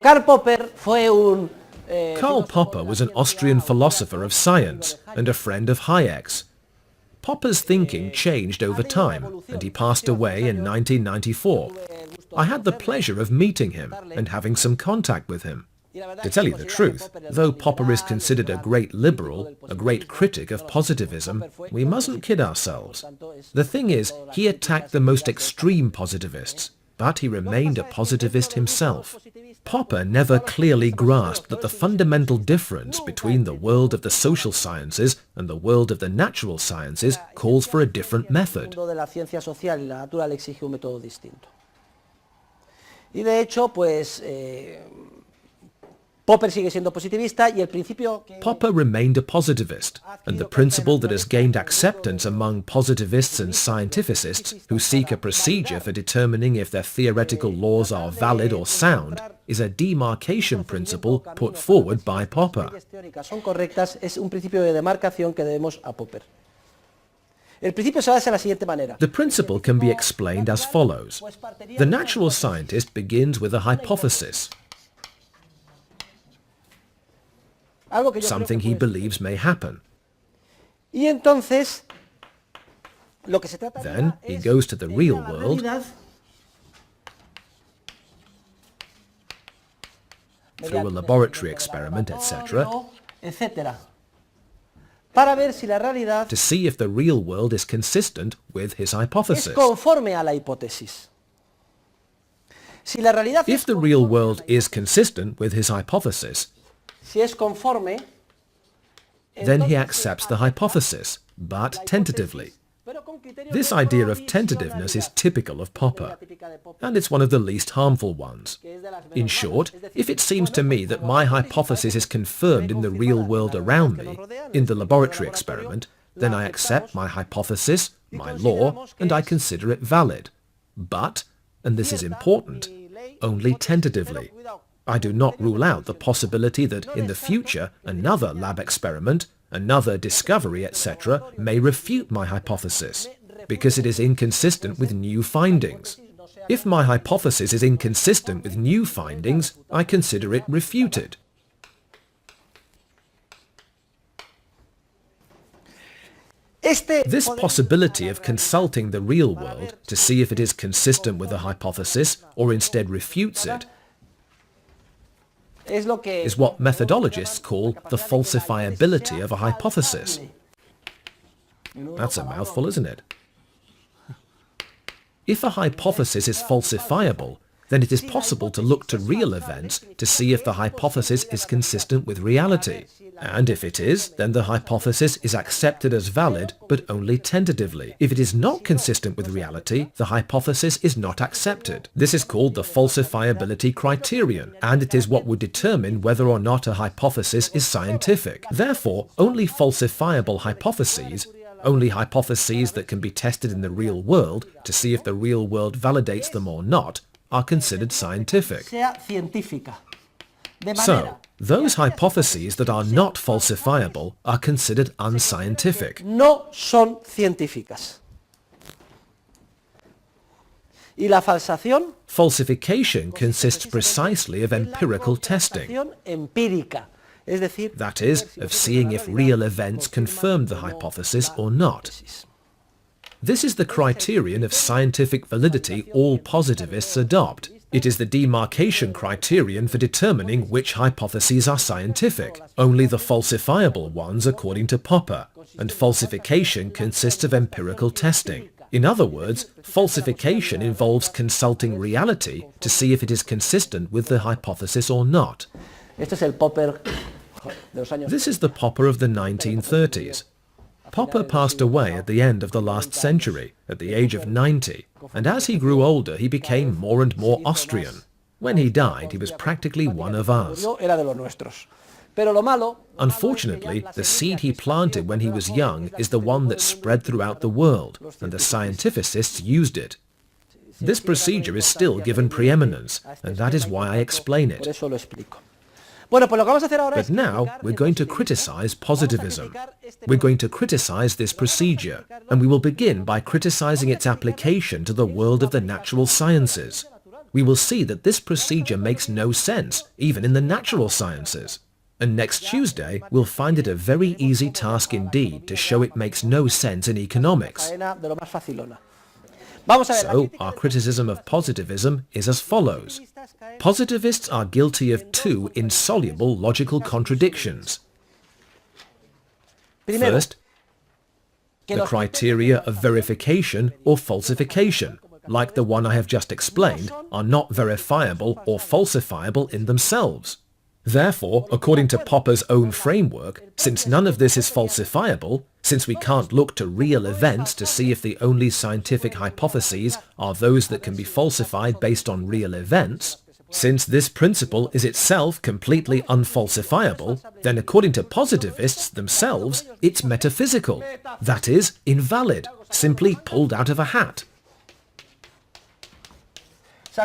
Karl Popper fue un Karl Popper was an Austrian philosopher of science and a friend of Hayek's. Popper's thinking changed over time, and he passed away in 1994. I had the pleasure of meeting him and having some contact with him. To tell you the truth, though Popper is considered a great liberal, a great critic of positivism, we mustn't kid ourselves. The thing is, he attacked the most extreme positivists, but he remained a positivist himself. Popper never clearly grasped that the fundamental difference between the world of the social sciences and the world of the natural sciences calls for a different method. Y de hecho, pues, Popper sigue siendo positivista y el principio que... Popper remained a positivist, and the principle that has gained acceptance among positivists and scientificists who seek a procedure for determining if their theoretical laws are valid or sound is a demarcation principle put forward by Popper. Son correctas, es un principio de demarcación que debemos a Popper. El principio se basa de la siguiente manera. The principle can be explained as follows. The natural scientist begins with a hypothesis, something he believes may happen. Y entonces, lo que se trata Then he goes to the real world, through a laboratory experiment, etc., para ver si la realidad to see if the real world is consistent with his hypothesis. es conforme a la hipótesis. Si la realidad If the real world is consistent with his hypothesis, si es conforme, then he accepts the hypothesis, but tentatively. This idea of tentativeness is typical of Popper, and it's one of the least harmful ones. In short, if it seems to me that my hypothesis is confirmed in the real world around me, in the laboratory experiment, then I accept my hypothesis, my law, and I consider it valid. But, and this is important, only tentatively. I do not rule out the possibility that in the future another lab experiment, another discovery, etc. may refute my hypothesis, because it is inconsistent with new findings. If my hypothesis is inconsistent with new findings, I consider it refuted. This possibility of consulting the real world to see if it is consistent with a hypothesis or instead refutes it is what methodologists call the falsifiability of a hypothesis. That's a mouthful, isn't it? If a hypothesis is falsifiable, then it is possible to look to real events to see if the hypothesis is consistent with reality. And if it is, then the hypothesis is accepted as valid, but only tentatively. If it is not consistent with reality, the hypothesis is not accepted. This is called the Falsifiability Criterion, and it is what would determine whether or not a hypothesis is scientific. Therefore, only falsifiable hypotheses, only hypotheses that can be tested in the real world to see if the real world validates them or not, are considered scientific. So, those hypotheses that are not falsifiable are considered unscientific. No son científicas. Y la falsación, falsification consists precisely of empirical testing. empírica, es decir, That is, of seeing if real events confirm the hypothesis or not. This is the criterion of scientific validity all positivists adopt. It is the demarcation criterion for determining which hypotheses are scientific, only the falsifiable ones according to Popper, and falsification consists of empirical testing. In other words, falsification involves consulting reality to see if it is consistent with the hypothesis or not. This is the Popper of the 1930s. Popper passed away at the end of the last century, at the age of 90, and as he grew older he became more and more Austrian. When he died, he was practically one of us. Unfortunately, the seed he planted when he was young is the one that spread throughout the world, and the scientificists used it. This procedure is still given preeminence, and that is why I explain it. But now we're going to criticize positivism. We're going to criticize this procedure, and we will begin by criticizing its application to the world of the natural sciences. we will see that this procedure makes no sense, even in the natural sciences. And next Tuesday, we'll find it a very easy task indeed to show it makes no sense in economics. So, our criticism of positivism is as follows. Positivists are guilty of two insoluble logical contradictions. First, the criteria of verification or falsification, like the one I have just explained, are not verifiable or falsifiable in themselves. Therefore, according to Popper's own framework, since none of this is falsifiable, since we can't look to real events to see if the only scientific hypotheses are those that can be falsified based on real events, since this principle is itself completely unfalsifiable, then according to positivists themselves, it's metaphysical, that is, invalid, simply pulled out of a hat.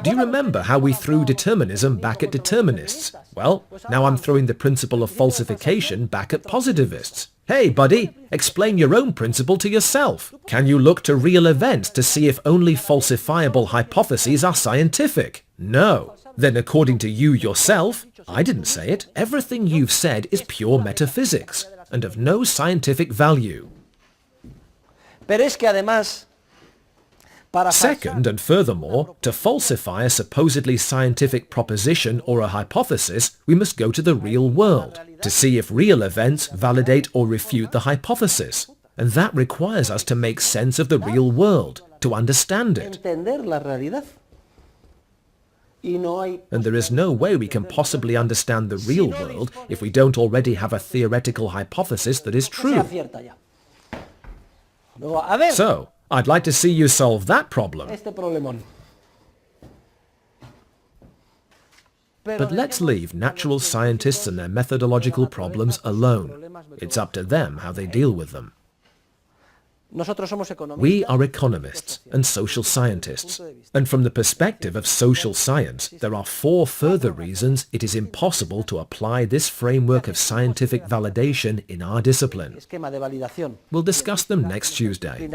Do you remember how we threw determinism back at determinists? Well, now I'm throwing the principle of falsification back at positivists. Hey, buddy, explain your own principle to yourself. Can you look to real events to see if only falsifiable hypotheses are scientific? No. Then according to you yourself, I didn't say it, everything you've said is pure metaphysics and of no scientific value. Second, and furthermore, to falsify a supposedly scientific proposition or a hypothesis, we must go to the real world, to see if real events validate or refute the hypothesis. And that requires us to make sense of the real world, to understand it. And there is no way we can possibly understand the real world if we don't already have a theoretical hypothesis that is true. So, I'd like to see you solve that problem. But let's leave natural scientists and their methodological problems alone. It's up to them how they deal with them. We are economists and social scientists, and from the perspective of social science, there are 4 further reasons it is impossible to apply this framework of scientific validation in our discipline. We'll discuss them next Tuesday.